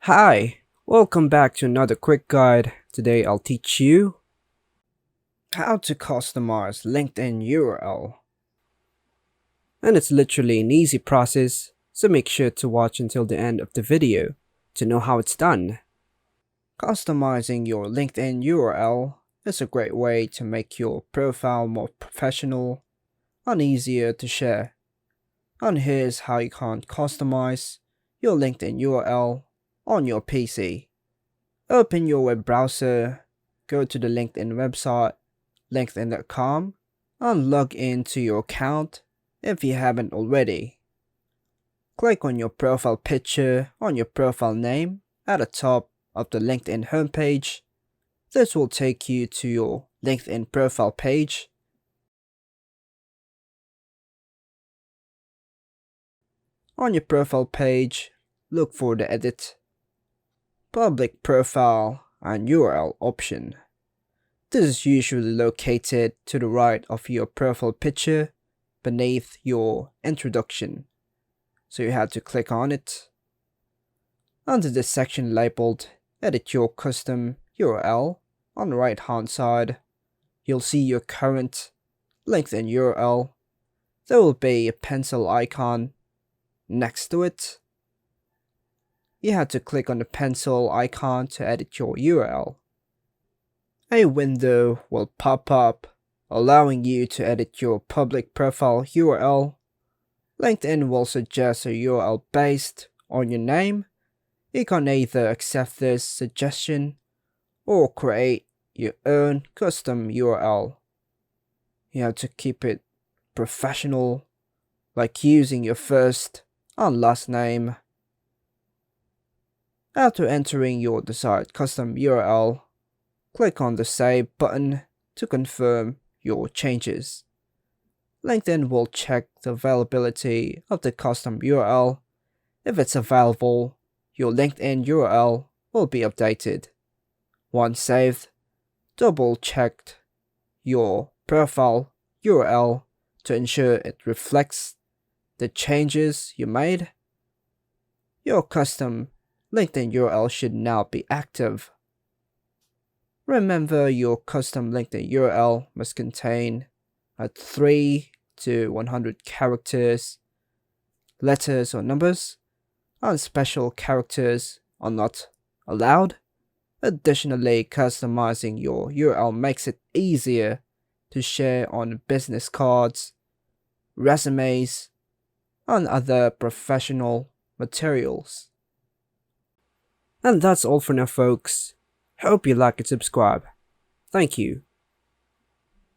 Hi, welcome back to another quick guide. Today I'll teach you how to customize LinkedIn URL. And it's literally an easy process, so make sure to watch until the end of the video to know how it's done. Customizing your LinkedIn URL is a great way to make your profile more professional and easier to share. And here's how you can customize your LinkedIn URL on your PC. Open your web browser, go to the LinkedIn website, linkedin.com, and log into your account if you haven't already. Click on your profile picture on your profile name at the top of the LinkedIn homepage. This will take you to your LinkedIn profile page. On your profile page, look for the Edit, Public Profile, and URL option. This is usually located to the right of your profile picture beneath your introduction, so you have to click on it. Under the section labeled Edit Your Custom URL on the right hand side, you'll see your current LinkedIn URL. There will be a pencil icon next to it. You have to click on the pencil icon to edit your URL. A window will pop up allowing you to edit your public profile URL. LinkedIn will suggest a URL based on your name. You can either accept this suggestion or create your own custom URL. You have to keep it professional, like using your first and last name. After entering your desired custom URL, click on the Save button to confirm your changes. LinkedIn will check the availability of the custom URL. If it's available, your LinkedIn URL will be updated. Once saved, double-check your profile URL to ensure it reflects the changes you made. Your custom LinkedIn URL should now be active. Remember, your custom LinkedIn URL must contain 3 to 100 characters, letters or numbers, and special characters are not allowed. Additionally, customizing your URL makes it easier to share on business cards, resumes, and other professional materials. And that's all for now, folks. Hope you like and subscribe. Thank you.